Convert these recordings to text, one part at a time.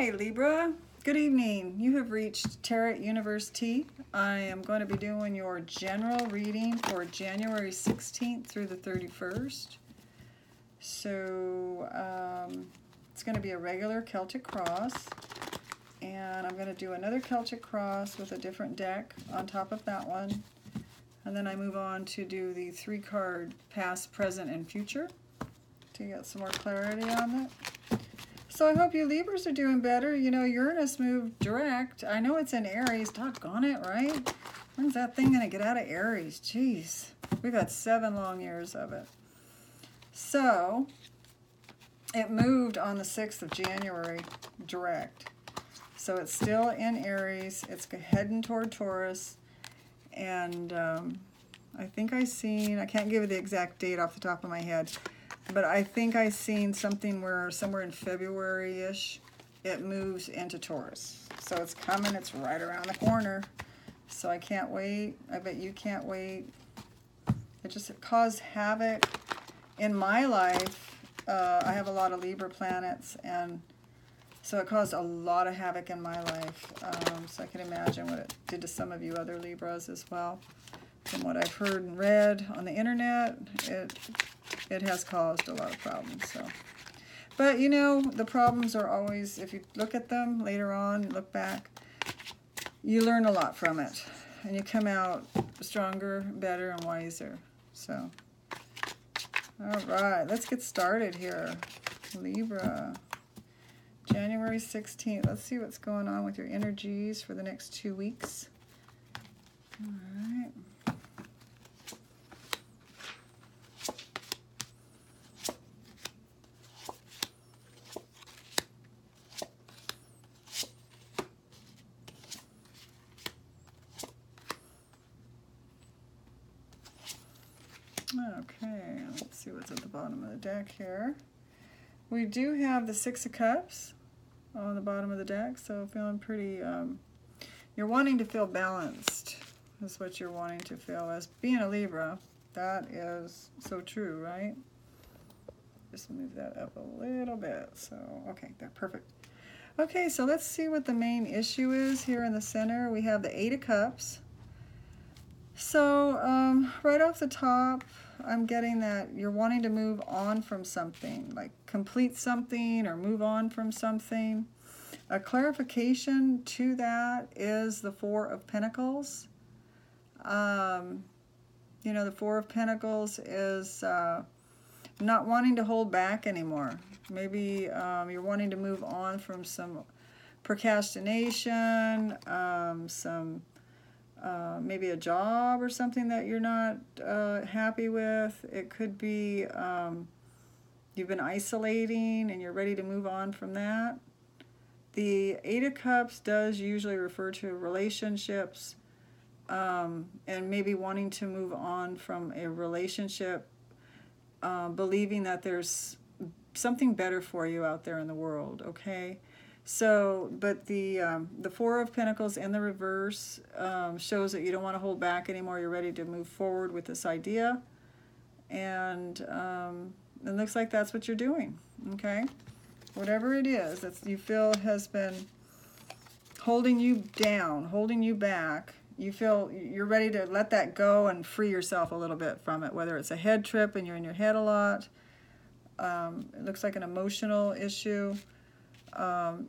Hi, Libra. Good evening. You have reached Tarot Universe T. I am going to be doing your general reading for January 16th through the 31st. So it's going to be a regular Celtic cross. And I'm going to do another Celtic cross with a different deck on top of that one. And then I move on to do the 3-card past, present, and future to get some more clarity on it. So I hope you Libras are doing better. You know, Uranus moved direct. I know it's in Aries. Doggone it, right? When's that thing going to get out of Aries? Jeez. We've had 7 long years of it. So it moved on the 6th of January direct. So it's still in Aries. It's heading toward Taurus. And I think I can't give you the exact date off the top of my head, but I think I seen something where somewhere in February-ish it moves into Taurus. So it's coming, it's right around the corner. So I can't wait. I bet you can't wait. It just caused havoc in my life. I have a lot of Libra planets, and so it caused a lot of havoc in my life. So I can imagine what it did to some of you other Libras as well. From what I've heard and read on the internet, it has caused a lot of problems. So, but you know, the problems are always, if you look at them later on, look back, you learn a lot from it, and you come out stronger, better, and wiser. So, all right, let's get started here, Libra. January 16th. Let's see what's going on with your energies for the next 2 weeks. All right. Okay, let's see what's at the bottom of the deck here. We do have the 6 of Cups on the bottom of the deck, so feeling pretty, you're wanting to feel balanced, is what you're wanting to feel. As being a Libra, that is so true, right? Just move that up a little bit, so, okay, there, perfect. Okay, so let's see what the main issue is here in the center. We have the 8 of Cups. So, right off the top, I'm getting that you're wanting to move on from something, like complete something or move on from something. A clarification to that is the 4 of Pentacles. You know, the 4 of Pentacles is not wanting to hold back anymore. Maybe you're wanting to move on from some procrastination, maybe a job or something that you're not happy with. It could be you've been isolating and you're ready to move on from that. The 8 of Cups does usually refer to relationships and maybe wanting to move on from a relationship, believing that there's something better for you out there in the world, okay? So, but the 4 of Pentacles in the reverse shows that you don't want to hold back anymore. You're ready to move forward with this idea. And it looks like that's what you're doing, okay? Whatever it is that you feel has been holding you down, holding you back, you feel you're ready to let that go and free yourself a little bit from it, whether it's a head trip and you're in your head a lot. It looks like an emotional issue.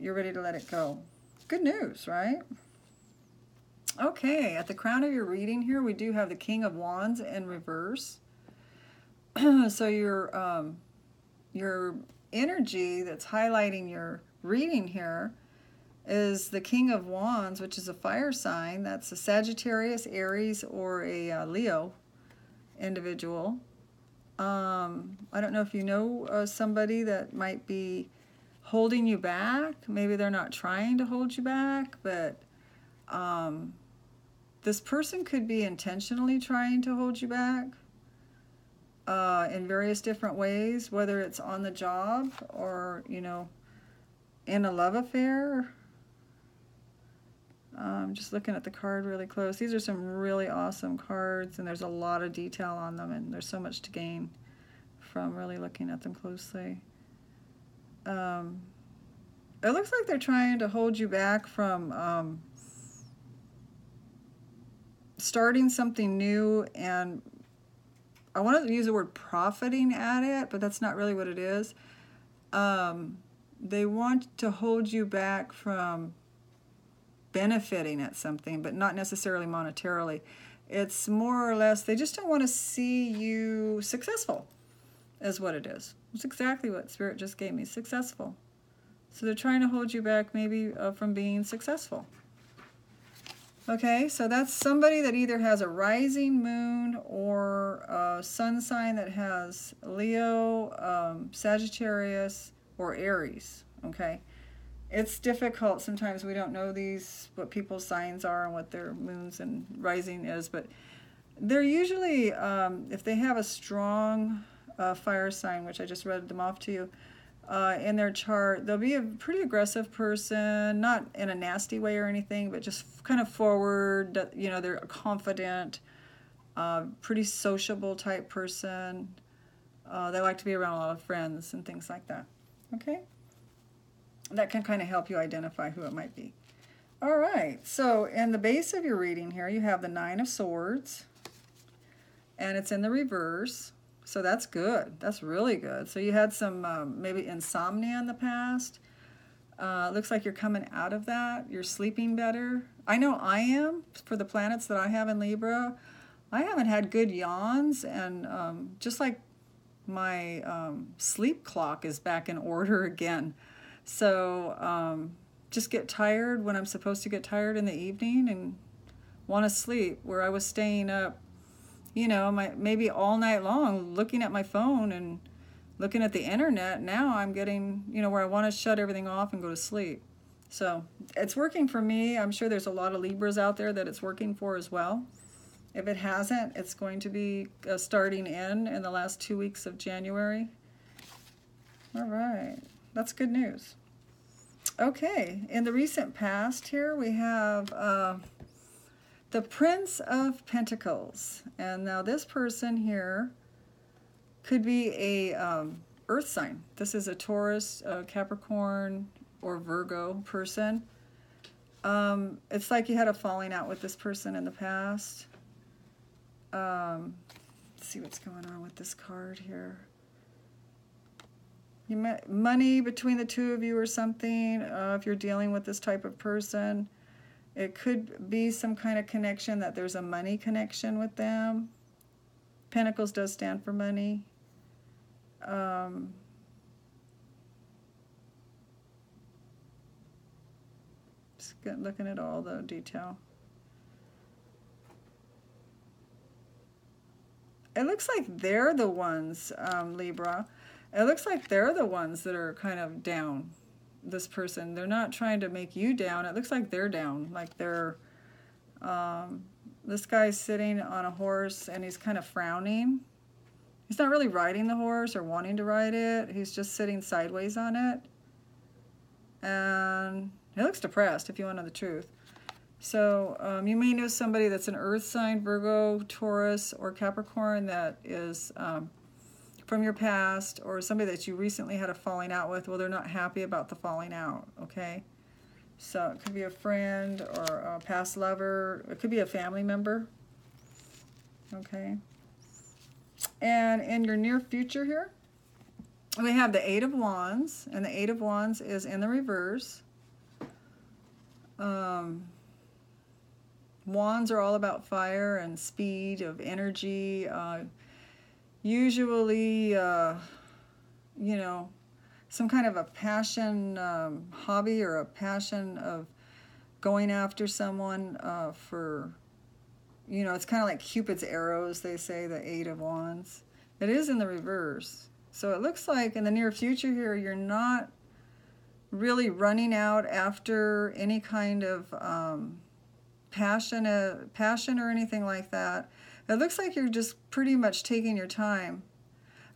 You're ready to let it go. Good news, right? Okay, at the crown of your reading here, we do have the King of Wands in reverse. So your energy that's highlighting your reading here is the King of Wands, which is a fire sign. That's a Sagittarius, Aries, or a Leo individual. I don't know if you know somebody that might be holding you back. Maybe they're not trying to hold you back, but this person could be intentionally trying to hold you back in various different ways, whether it's on the job or, you know, in a love affair. Just looking at the card really close. These are some really awesome cards, and there's a lot of detail on them, and there's so much to gain from really looking at them closely. It looks like they're trying to hold you back from starting something new, and I want to use the word profiting at it, but that's not really what it is. They want to hold you back from benefiting at something, but not necessarily monetarily. It's more or less, they just don't want to see you successful, is what it is. It's exactly what Spirit just gave me, successful. So they're trying to hold you back maybe from being successful. Okay, so that's somebody that either has a rising moon or a sun sign that has Leo, Sagittarius, or Aries. Okay, it's difficult. Sometimes we don't know what people's signs are and what their moons and rising is, but they're usually, if they have a strong fire sign, which I just read them off to you, in their chart, they'll be a pretty aggressive person, not in a nasty way or anything, but just kind of forward, you know, they're confident, pretty sociable type person. They like to be around a lot of friends and things like that. Okay? That can kind of help you identify who it might be. All right, so in the base of your reading here, you have the Nine of Swords, and it's in the reverse. So that's good. That's really good. So you had some maybe insomnia in the past. Looks like you're coming out of that. You're sleeping better. I know I am, for the planets that I have in Libra. I haven't had good yawns, and just like my sleep clock is back in order again. So just get tired when I'm supposed to get tired in the evening and want to sleep, where I was staying up, you know, maybe all night long looking at my phone and looking at the internet. Now I'm getting, you know, where I want to shut everything off and go to sleep. So it's working for me. I'm sure there's a lot of Libras out there that it's working for as well. If it hasn't, it's going to be starting in the last 2 weeks of January. All right, that's good news. Okay, in the recent past here we have the Prince of Pentacles. And now this person here could be a earth sign. This is a Taurus, Capricorn, or Virgo person. It's like you had a falling out with this person in the past. Let's see what's going on with this card here. You met money between the two of you or something, if you're dealing with this type of person. It could be some kind of connection, that there's a money connection with them. Pentacles does stand for money. Just looking at all the detail. It looks like they're the ones, Libra. It looks like they're the ones that are kind of down. This person, they're not trying to make you down. It looks like they're down, like they're this guy's sitting on a horse and he's kind of frowning. He's not really riding the horse or wanting to ride it. He's just sitting sideways on it, and he looks depressed, if you want to know the truth. So you may know somebody that's an earth sign, Virgo, Taurus, or Capricorn, that is from your past, or somebody that you recently had a falling out with. Well, they're not happy about the falling out, okay? So it could be a friend or a past lover. It could be a family member, okay? And in your near future here, we have the Eight of Wands, and the Eight of Wands is in the reverse. Wands are all about fire and speed of energy. Usually, you know, some kind of a passion hobby, or a passion of going after someone for, you know, it's kind of like Cupid's arrows, they say, the Eight of Wands. It is in the reverse. So it looks like in the near future here, you're not really running out after any kind of passion or anything like that. It looks like you're just pretty much taking your time.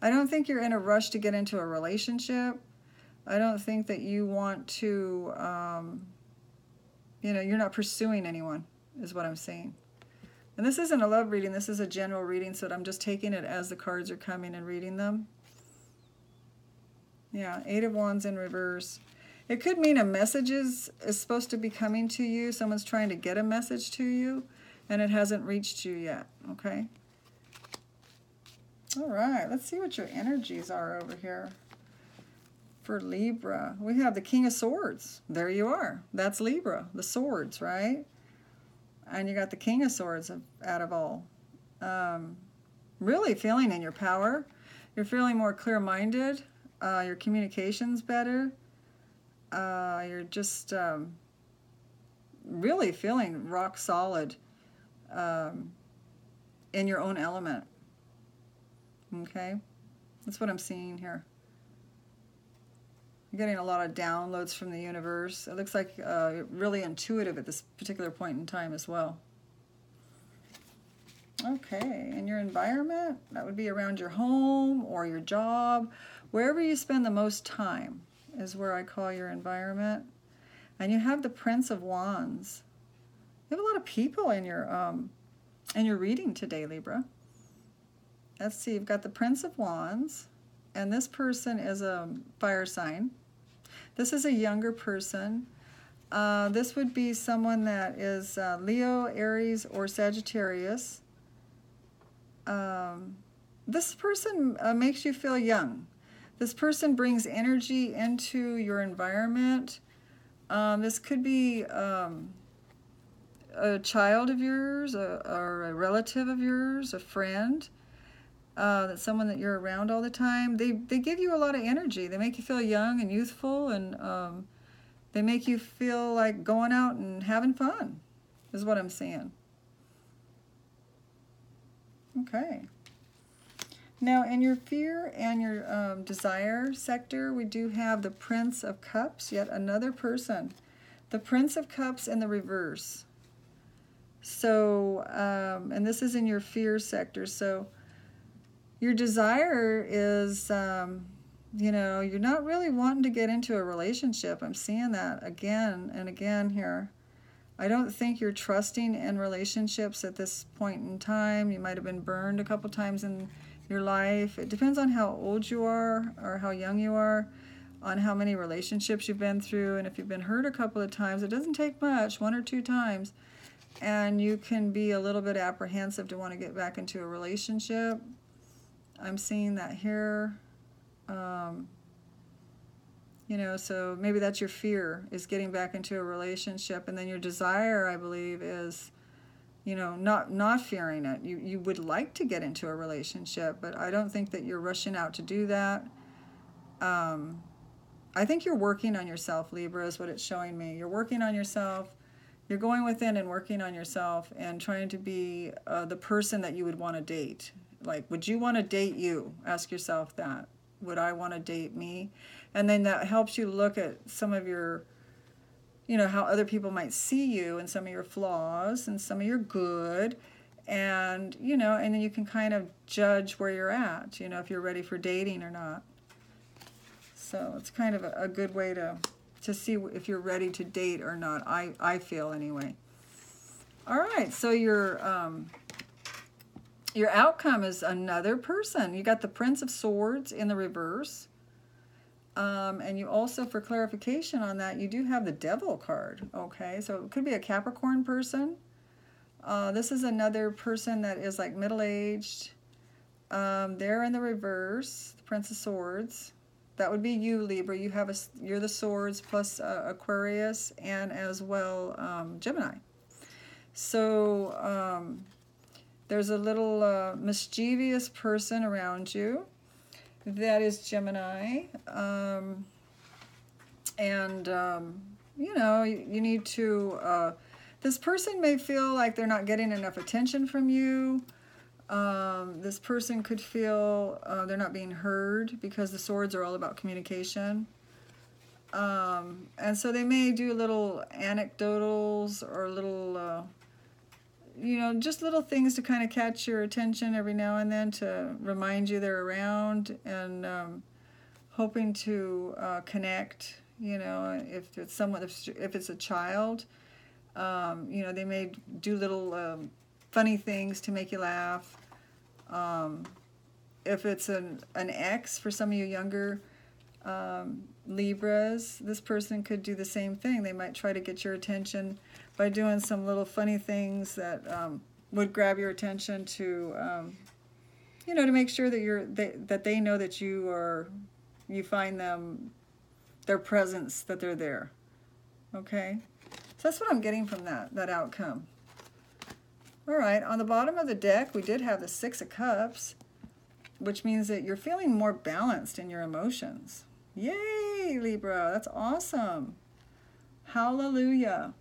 I don't think you're in a rush to get into a relationship. I don't think that you want to, you know, you're not pursuing anyone, is what I'm saying. And this isn't a love reading. This is a general reading, so I'm just taking it as the cards are coming and reading them. Yeah, Eight of Wands in reverse. It could mean a message is supposed to be coming to you. Someone's trying to get a message to you, and it hasn't reached you yet, okay? All right, let's see what your energies are over here for Libra. We have the King of Swords. There you are. That's Libra, the swords, right? And you got the King of Swords out of all. Really feeling in your power. You're feeling more clear-minded. Your communication's better. You're just really feeling rock solid in your own element. Okay? That's what I'm seeing here. You're getting a lot of downloads from the universe. It looks like you're really intuitive at this particular point in time as well. Okay, and your environment, that would be around your home or your job. Wherever you spend the most time is where I call your environment. And you have the Prince of Wands. You have a lot of people in your reading today, Libra. Let's see, you've got the Prince of Wands, and this person is a fire sign. This is a younger person. This would be someone that is Leo, Aries, or Sagittarius. This person makes you feel young. This person brings energy into your environment. This could be a child of yours, or a relative of yours, a friend. That's someone that you're around all the time. They give you a lot of energy. They make you feel young and youthful, and they make you feel like going out and having fun, is what I'm seeing. Okay. Now, in your fear and your desire sector, we do have the Prince of Cups, yet another person. The Prince of Cups in the reverse. So, and this is in your fear sector. So, your desire is, you know, you're not really wanting to get into a relationship. I'm seeing that again and again here. I don't think you're trusting in relationships at this point in time. You might have been burned a couple times in your life. It depends on how old you are or how young you are, on how many relationships you've been through. And if you've been hurt a couple of times, it doesn't take much, 1 or 2 times, and you can be a little bit apprehensive to want to get back into a relationship. I'm seeing that here. You know, so maybe that's your fear, is getting back into a relationship. And then your desire, I believe, is, you know, not fearing it. You would like to get into a relationship, but I don't think that you're rushing out to do that. I think you're working on yourself, Libra, is what it's showing me. You're working on yourself. You're going within and working on yourself and trying to be the person that you would want to date. Like, would you want to date you? Ask yourself that. Would I want to date me? And then that helps you look at some of your, you know, how other people might see you and some of your flaws and some of your good. And, you know, and then you can kind of judge where you're at, you know, if you're ready for dating or not. So it's kind of a good way to see if you're ready to date or not, I feel anyway. All right, so your outcome is another person. You got the Prince of Swords in the reverse. And you also, for clarification on that, you do have the Devil card. Okay, so it could be a Capricorn person. This is another person that is like middle-aged. They're in the reverse, the Prince of Swords. That would be you, Libra. You're the Swords plus Aquarius and as well Gemini. So there's a little mischievous person around you. That is Gemini. You know, you need to... this person may feel like they're not getting enough attention from you. This person could feel they're not being heard because the swords are all about communication. And so they may do little anecdotals or little, you know, just little things to kind of catch your attention every now and then to remind you they're around, and hoping to connect, you know, if it's someone, if it's a child, you know, they may do little funny things to make you laugh. If it's an ex, for some of you younger Libras, this person could do the same thing. They might try to get your attention by doing some little funny things that would grab your attention to, you know, to make sure that that they know that you find them, their presence, that they're there. Okay, so that's what I'm getting from that outcome. All right, on the bottom of the deck, we did have the Six of Cups, which means that you're feeling more balanced in your emotions. Yay, Libra, that's awesome. Hallelujah.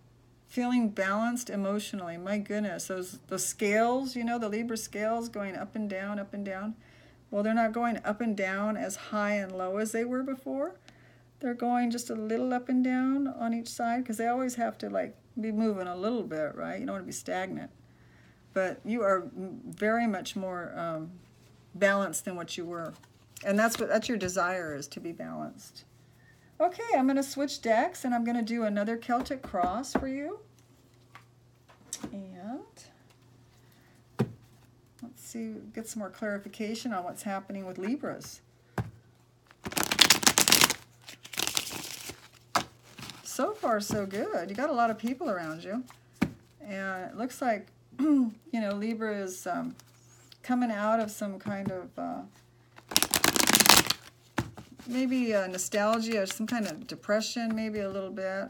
Feeling balanced emotionally. My goodness, those scales, you know, the Libra scales going up and down, up and down. Well, they're not going up and down as high and low as they were before. They're going just a little up and down on each side, because they always have to like be moving a little bit, right? You don't want to be stagnant. But you are very much more balanced than what you were. And that's your desire, is to be balanced. Okay, I'm going to switch decks, and I'm going to do another Celtic cross for you. And let's see, get some more clarification on what's happening with Libras. So far, so good. You got a lot of people around you. And it looks like, you know, Libra is coming out of some kind of maybe nostalgia or some kind of depression, maybe a little bit.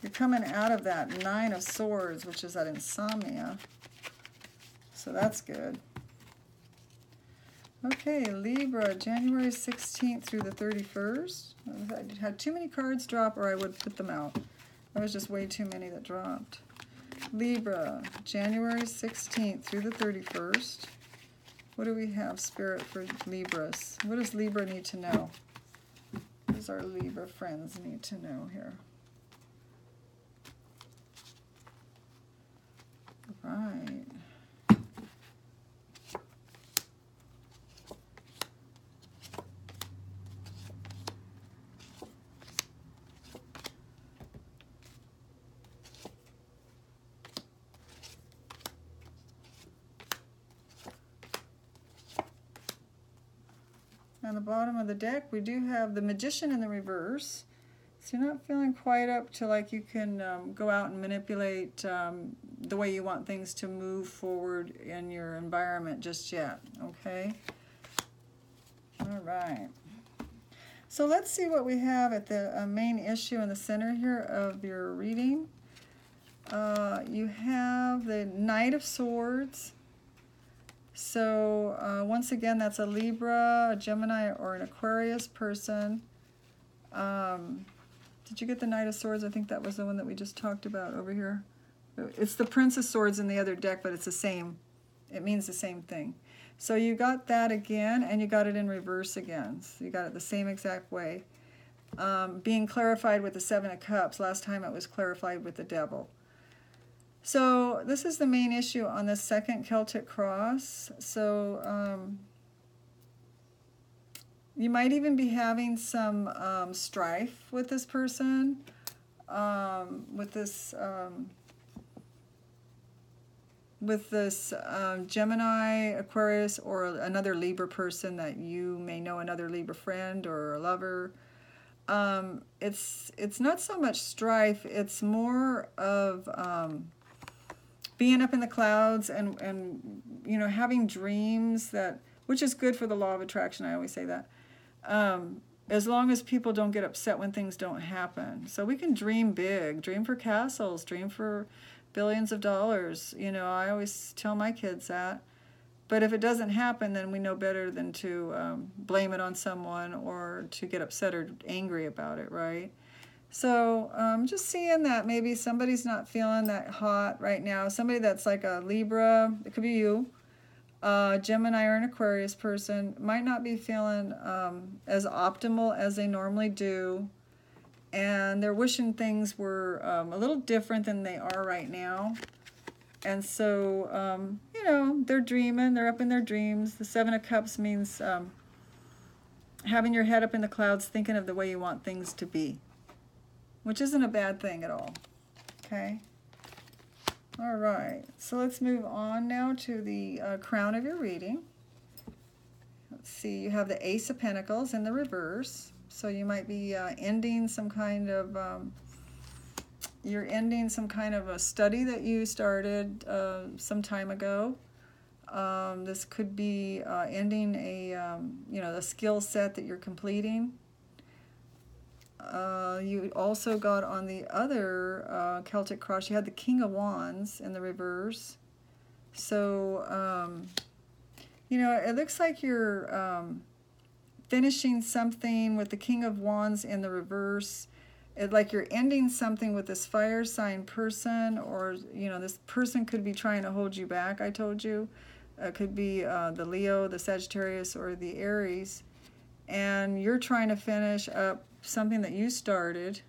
You're coming out of that Nine of Swords, which is that insomnia. So that's good. Okay, Libra, January 16th through the 31st. I had too many cards drop, or I would put them out. There was just way too many that dropped. Libra, January 16th through the 31st. What do we have, Spirit, for Libras? What does Libra need to know? What does our Libra friends need to know here? Right. On the bottom of the deck, we do have the Magician in the reverse. So you're not feeling quite up to like you can go out and manipulate the way you want things to move forward in your environment just yet, okay? All right. So let's see what we have at the main issue in the center here of your reading. You have the Knight of Swords. So once again, that's a Libra, a Gemini, or an Aquarius person. Did you get the Knight of Swords? I think that was the one that we just talked about over here. It's the Prince of Swords in the other deck, but it's the same. It means the same thing. So you got that again, and you got it in reverse again. So you got it the same exact way. Being clarified with the Seven of Cups. Last time it was clarified with the Devil. So this is the main issue on the second Celtic cross. So you might even be having some strife with this person, with this Gemini, Aquarius, or another Libra person that you may know, another Libra friend or a lover. It's not so much strife, it's more of being up in the clouds and you know, having dreams, that, which is good for the law of attraction. I always say that. As long as people don't get upset when things don't happen. So we can dream big, dream for castles, dream for billions of dollars. You know, I always tell my kids that. But if it doesn't happen, then we know better than to blame it on someone or to get upset or angry about it, right? So just seeing that maybe somebody's not feeling that hot right now. Somebody that's like a Libra, it could be you, Gemini or an Aquarius person, might not be feeling as optimal as they normally do. And they're wishing things were a little different than they are right now. And so, you know, they're dreaming, they're up in their dreams. The Seven of Cups means having your head up in the clouds, thinking of the way you want things to be, which isn't a bad thing at all, okay? All right, so let's move on now to the crown of your reading. Let's see, you have the Ace of Pentacles in the reverse. So you might be ending some kind of, you're ending some kind of a study that you started some time ago. This could be ending a, you know, the skill set that you're completing. You also got on the other Celtic cross, you had the King of Wands in the reverse. So, you know, it looks like you're finishing something with the King of Wands in the reverse. Like you're ending something with this fire sign person, or, you know, this person could be trying to hold you back, I told you. It could be the Leo, the Sagittarius, or the Aries. And you're trying to finish up something that you started,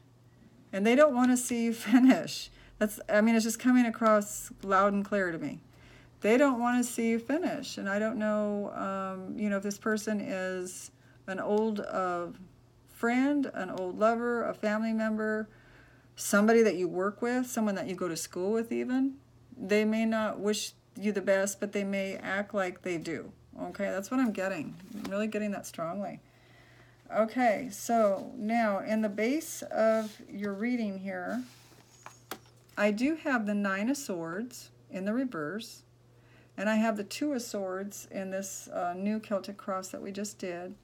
and they don't want to see you finish. That's, I mean, it's just coming across loud and clear to me. They don't want to see you finish, and I don't know, you know, if this person is an old friend, an old lover, a family member, somebody that you work with, someone that you go to school with even. They may not wish you the best, but they may act like they do. Okay, that's what I'm getting. I'm really getting that strongly. Okay, so now in the base of your reading here, I do have the Nine of Swords in the reverse, and I have the Two of Swords in this new Celtic cross that we just did.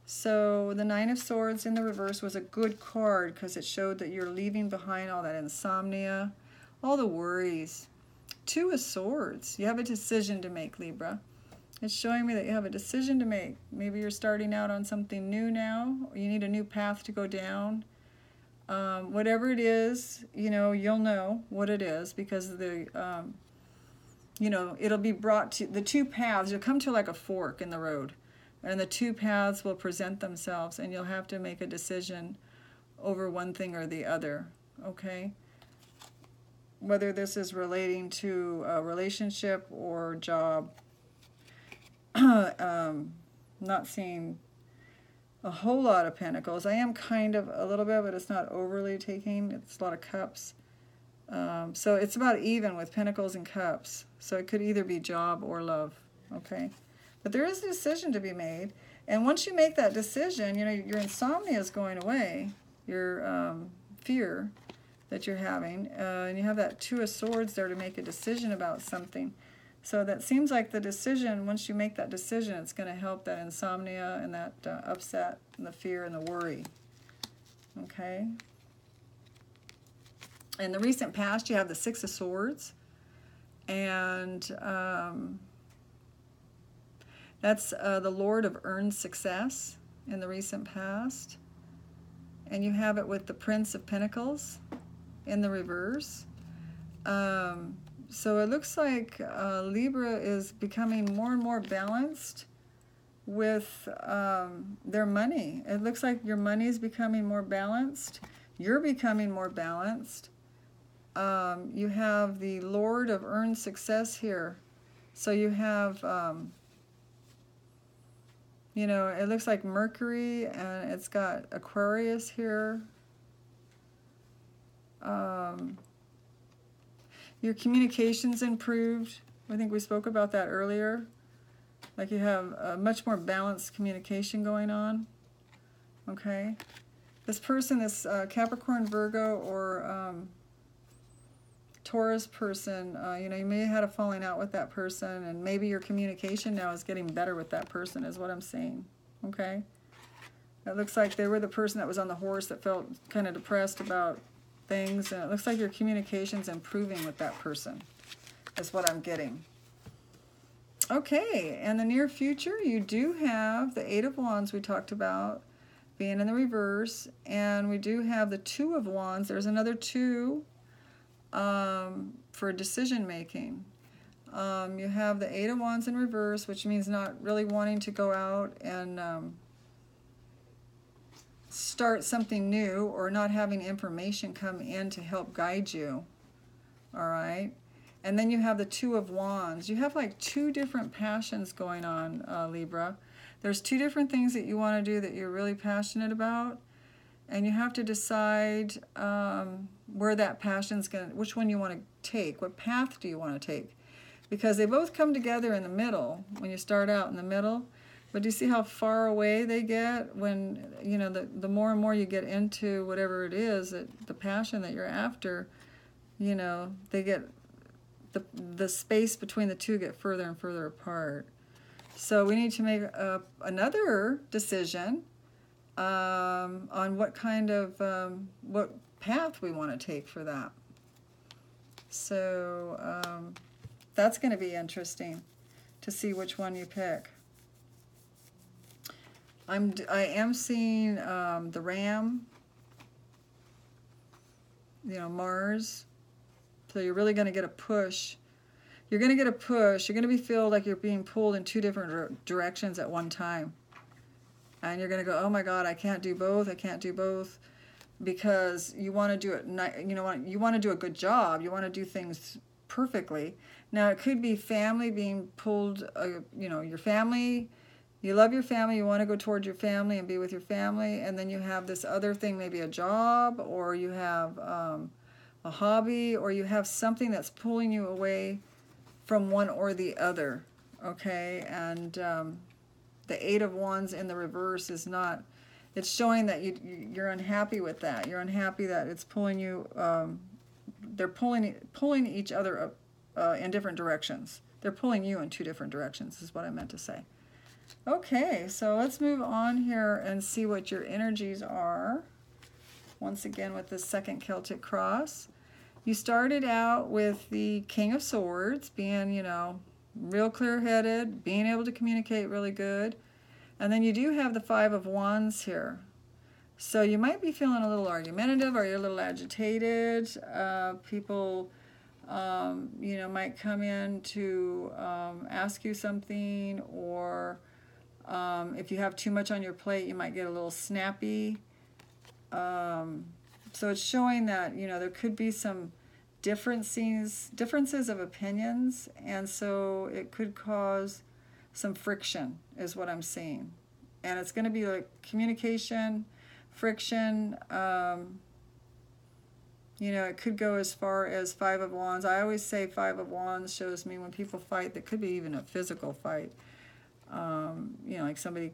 So the Nine of Swords in the reverse was a good card because it showed that you're leaving behind all that insomnia, all the worries. Two of Swords, you have a decision to make, Libra. It's showing me that you have a decision to make. Maybe you're starting out on something new now, or you need a new path to go down. Whatever it is, you know, you'll know what it is because the, you know, it'll be brought to, the two paths, you'll come to like a fork in the road, and the two paths will present themselves, and you'll have to make a decision over one thing or the other, okay? Whether this is relating to a relationship or job. Not seeing a whole lot of pentacles. I am kind of a little bit, but it's not overly taking. It's a lot of cups. So it's about even with pentacles and cups. So it could either be job or love, okay? But there is a decision to be made. And once you make that decision, you know, your insomnia is going away, your fear that you're having, and you have that Two of Swords there to make a decision about something. So that seems like the decision, once you make that decision, it's going to help that insomnia and that upset and the fear and the worry. Okay? In the recent past, you have the Six of Swords. And that's the Lord of Earned Success in the recent past. And you have it with the Prince of Pentacles in the reverse. So it looks like Libra is becoming more and more balanced with their money. It looks like your money is becoming more balanced. You're becoming more balanced. You have the Lord of Earned Success here. So you have, you know, it looks like Mercury, and it's got Aquarius here. Your communication's improved. I think we spoke about that earlier. Like you have a much more balanced communication going on. Okay? This person, this Capricorn, Virgo, or Taurus person, you know, you may have had a falling out with that person, and maybe your communication now is getting better with that person, is what I'm seeing. Okay? It looks like they were the person that was on the horse that felt kind of depressed about things, and it looks like your communication's improving with that person, is what I'm getting. Okay, in the near future, you do have the Eight of Wands we talked about being in the reverse, and we do have the Two of Wands. There's another two for decision making. You have the Eight of Wands in reverse, which means not really wanting to go out and start something new, or not having information come in to help guide you. All right? And then you have the Two of Wands. You have like two different passions going on, Libra. There's two different things that you want to do that you're really passionate about, and you have to decide where that passion's going to, which one you want to take. What path do you want to take? Because they both come together in the middle. When you start out in the middle, But do you see how far away they get when, you know, the more and more you get into whatever it is, the passion that you're after, you know, they get, the space between the two get further and further apart. So we need to make another decision on what kind of, what path we want to take for that. So that's going to be interesting to see which one you pick. I am seeing the Ram, you know, Mars. So you're really going to get a push. You're going to get a push. You're going to feel like you're being pulled in two different directions at one time. And you're going to go, oh my God, I can't do both. I can't do both. Because you want to do it, you want to do a good job. You want to do things perfectly. Now it could be family being pulled, you know, your family. You love your family, you want to go towards your family and be with your family, and then you have this other thing, maybe a job, or you have a hobby, or you have something that's pulling you away from one or the other, okay? And the Eight of Wands in the reverse is not, it's showing that you're unhappy with that. You're unhappy that it's pulling you, they're pulling each other up in different directions. They're pulling you in two different directions, is what I meant to say. Okay, so let's move on here and see what your energies are. Once again with the second Celtic cross. You started out with the King of Swords, being, you know, real clear-headed, being able to communicate really good. And then you do have the Five of Wands here. So you might be feeling a little argumentative, or you're a little agitated. People, you know, might come in to ask you something, or if you have too much on your plate, you might get a little snappy. So it's showing that, you know, there could be some differences of opinions, and so it could cause some friction, is what I'm seeing. And it's going to be like communication, friction. You know, it could go as far as Five of Wands. I always say Five of Wands shows me when people fight, that could be even a physical fight. You know, like somebody,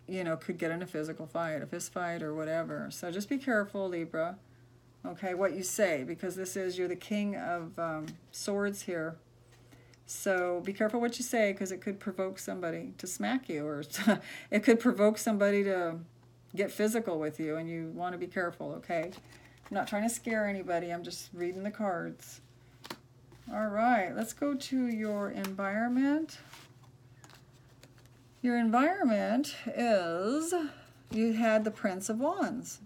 you know, could get in a physical fight, a fist fight or whatever. So just be careful, Libra, okay, what you say, because this is, you're the King of Swords here. So be careful what you say, because it could provoke somebody to smack you, or it could provoke somebody to get physical with you, and you want to be careful, okay? I'm not trying to scare anybody. I'm just reading the cards. All right, let's go to your environment. Your environment is, you had the Prince of Wands.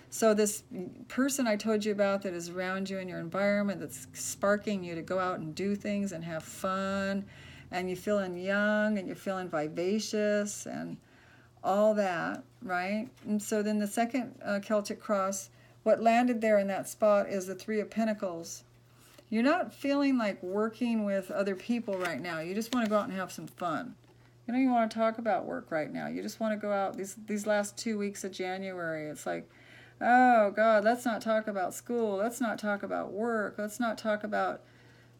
So this person I told you about that is around you in your environment, that's sparking you to go out and do things and have fun, and you're feeling young and you're feeling vivacious and all that, right? And so then the second Celtic cross, what landed there in that spot is the Three of Pentacles. You're not feeling like working with other people right now. You just want to go out and have some fun. You don't even want to talk about work right now. You just want to go out these last 2 weeks of January. It's like, oh God, let's not talk about school. Let's not talk about work. Let's not talk about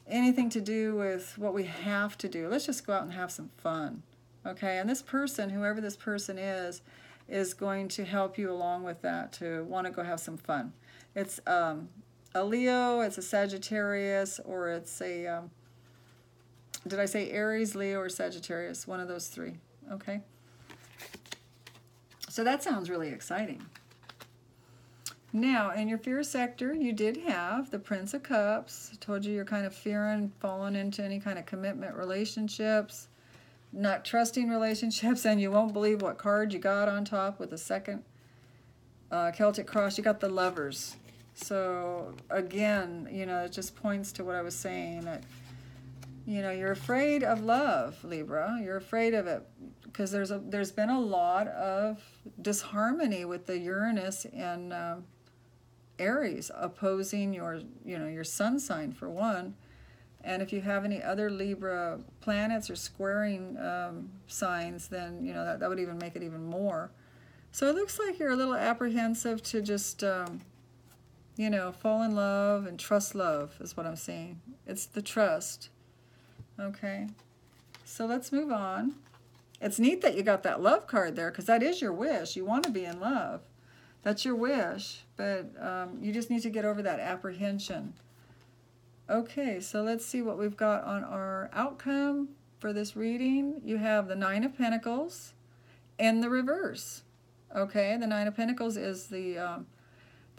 anything to do with what we have to do. Let's just go out and have some fun. Okay, and this person, whoever this person is going to help you along with that, to want to go have some fun. It's a Leo, it's a Sagittarius, or it's a, did I say Aries, Leo, or Sagittarius? One of those three, okay? So that sounds really exciting. Now, in your fear sector, you did have the Prince of Cups. I told you you're kind of fearing falling into any kind of commitment relationships, not trusting relationships, and you won't believe what card you got on top with the second Celtic cross. You got the Lovers. So, again, you know, it just points to what I was saying, that, you know, you're afraid of love, Libra. You're afraid of it because there's been a lot of disharmony with the Uranus and Aries opposing your, you know, your sun sign for one. And if you have any other Libra planets or squaring signs, then, you know, that would even make it even more. So it looks like you're a little apprehensive to just, you know, fall in love and trust love is what I'm seeing. It's the trust. Okay. So let's move on. It's neat that you got that love card there, because that is your wish. You want to be in love. That's your wish, but you just need to get over that apprehension. Okay, so let's see what we've got on our outcome for this reading. You have the Nine of Pentacles in the reverse. Okay, the Nine of Pentacles is the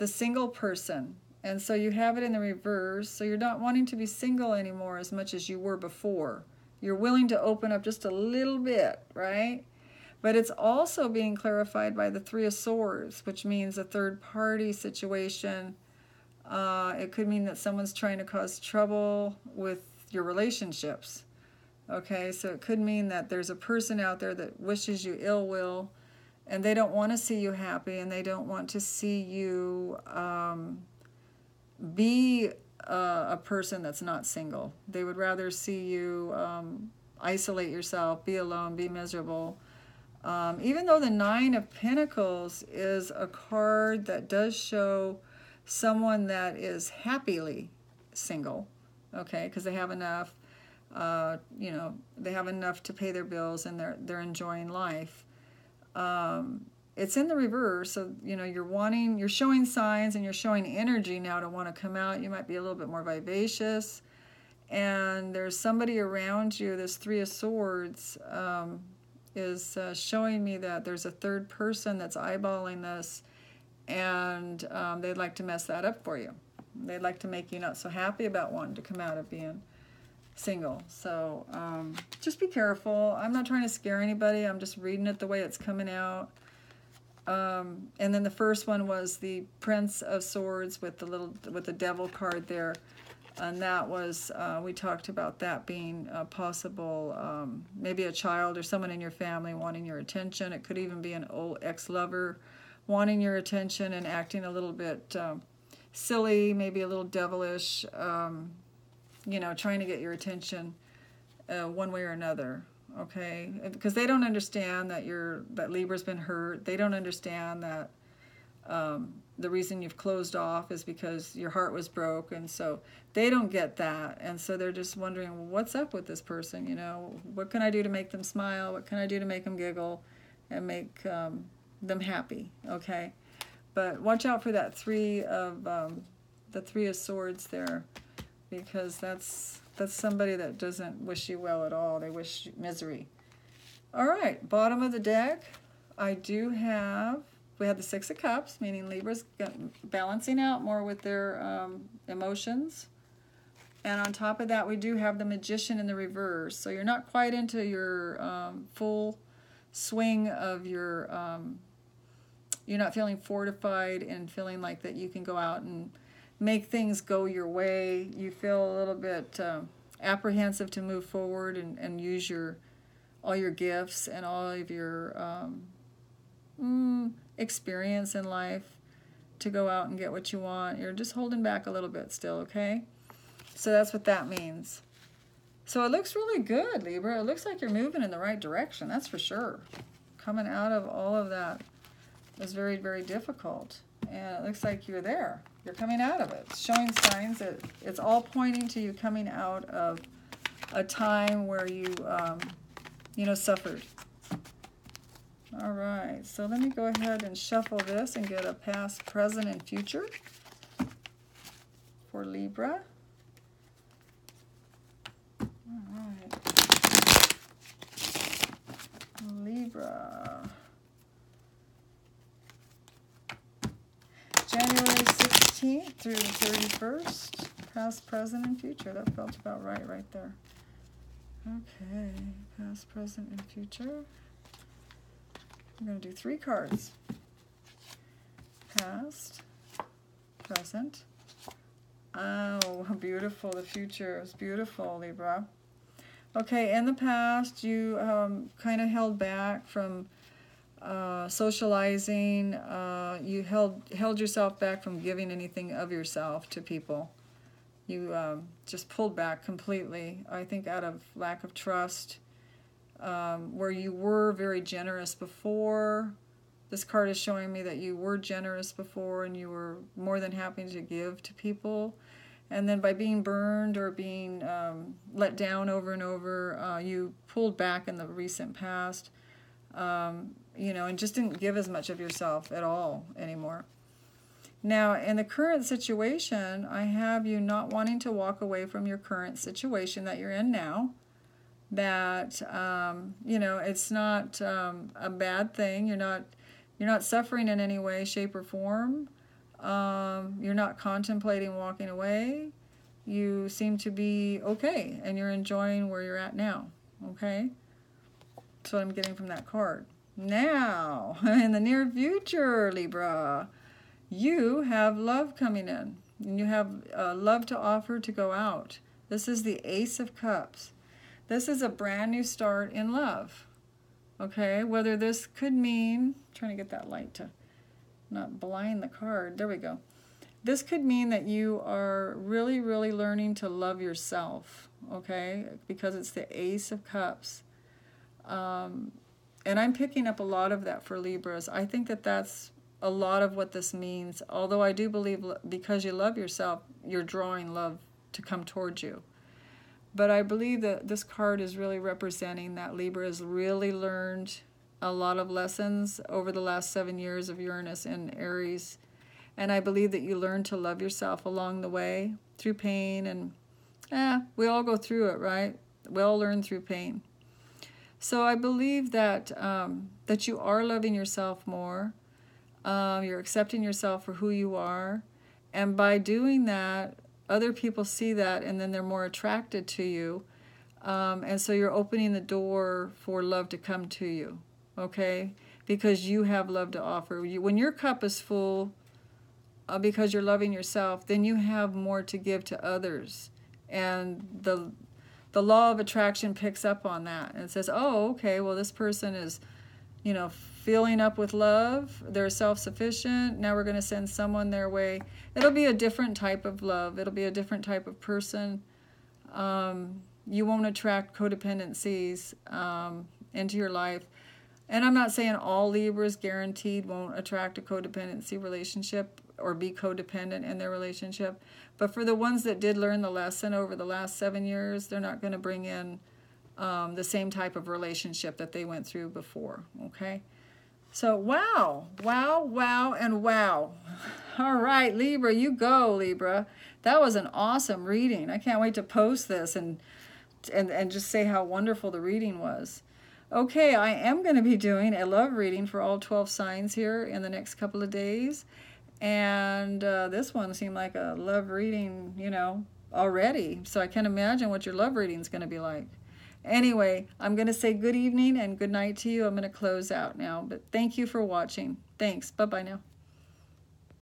single person. And so you have it in the reverse. So you're not wanting to be single anymore as much as you were before. You're willing to open up just a little bit, right? But it's also being clarified by the Three of Swords, which means a third party situation. It could mean that someone's trying to cause trouble with your relationships. Okay, so it could mean that there's a person out there that wishes you ill will, and they don't want to see you happy, and they don't want to see you be a person that's not single. They would rather see you isolate yourself, be alone, be miserable. Even though the Nine of Pentacles is a card that does show someone that is happily single, okay, because they have enough, they have enough to pay their bills and they're enjoying life. It's in the reverse, so you're showing signs and you're showing energy now to want to come out. You might be a little bit more vivacious, and there's somebody around you. This Three of Swords is showing me that there's a third person that's eyeballing this, and they'd like to mess that up for you. They'd like to make you not so happy about wanting to come out of being single. So just be careful. I'm not trying to scare anybody. I'm just reading it the way it's coming out. And then the first one was the Prince of Swords with the Devil card there. And that was, we talked about that being possible, maybe a child or someone in your family wanting your attention. It could even be an old ex-lover wanting your attention and acting a little bit silly, maybe a little devilish, trying to get your attention one way or another, okay? Because they don't understand that Libra's been hurt. They don't understand that the reason you've closed off is because your heart was broke, and so they don't get that, and so they're just wondering, well, what's up with this person? What can I do to make them smile? What can I do to make them giggle and make them happy? Okay, but watch out for that Three of Swords there, because that's somebody that doesn't wish you well at all. They wish you misery. All right, bottom of the deck, we had the Six of Cups, meaning Libra's balancing out more with their emotions. And on top of that, we do have the Magician in the reverse. So you're not quite into your full swing of your, you're not feeling fortified and feeling like that you can go out and make things go your way. You feel a little bit apprehensive to move forward and use all your gifts and all of your experience in life to go out and get what you want. You're just holding back a little bit still, okay? So that's what that means. So it looks really good, Libra. It looks like you're moving in the right direction, that's for sure. Coming out of all of that is very, very difficult. And it looks like you're there. You're coming out of it. It's showing signs that it's all pointing to you coming out of a time where you, suffered. All right, so let me go ahead and shuffle this and get a past, present, and future for Libra. All right. Libra. January 16th through the 31st, past, present, and future. That felt about right there. Okay, past, present, and future. I'm going to do 3 cards. Past, present. Oh, how beautiful. The future is beautiful, Libra. Okay, in the past, you kind of held back from socializing. You held yourself back from giving anything of yourself to people. You just pulled back completely, I think out of lack of trust. Where you were very generous before. This card is showing me that you were generous before and you were more than happy to give to people. And then by being burned or being let down over and over, you pulled back in the recent past, you know, and just didn't give as much of yourself at all anymore. Now, in the current situation, I have you not wanting to walk away from your current situation that you're in now. That, you know, it's not a bad thing. You're not suffering in any way, shape, or form. You're not contemplating walking away. You seem to be okay, and you're enjoying where you're at now, okay? That's what I'm getting from that card. Now, in the near future, Libra, you have love coming in, and you have love to offer to go out. This is the Ace of Cups. This is a brand new start in love, okay? Whether this could mean, trying to get that light to not blind the card. There we go. This could mean that you are really, really learning to love yourself, okay? Because it's the Ace of Cups. And I'm picking up a lot of that for Libras. I think that that's a lot of what this means. Although I do believe because you love yourself, you're drawing love to come towards you. But I believe that this card is really representing that Libra has really learned a lot of lessons over the last 7 years of Uranus and Aries. And I believe that you learn to love yourself along the way through pain. And we all go through it, right? We all learn through pain. So I believe that that you are loving yourself more. You're accepting yourself for who you are. And by doing that, other people see that, and then they're more attracted to you. And so you're opening the door for love to come to you, okay? Because you have love to offer. When your cup is full, because you're loving yourself, then you have more to give to others. And the law of attraction picks up on that. And it says, oh, okay, well, this person is, you know, filling up with love. They're self-sufficient. Now we're going to send someone their way. It'll be a different type of love. It'll be a different type of person. You won't attract codependencies into your life. And I'm not saying all Libras guaranteed won't attract a codependency relationship or be codependent in their relationship. But for the ones that did learn the lesson over the last 7 years, they're not going to bring in the same type of relationship that they went through before, okay? So, wow, wow, wow, and wow. All right, Libra, you go, Libra. That was an awesome reading. I can't wait to post this and just say how wonderful the reading was. Okay, I am going to be doing a love reading for all 12 signs here in the next couple of days. And this one seemed like a love reading, you know, already. So I can't imagine what your love reading is going to be like. Anyway, I'm going to say good evening and good night to you. I'm going to close out now. But thank you for watching. Thanks. Bye-bye now.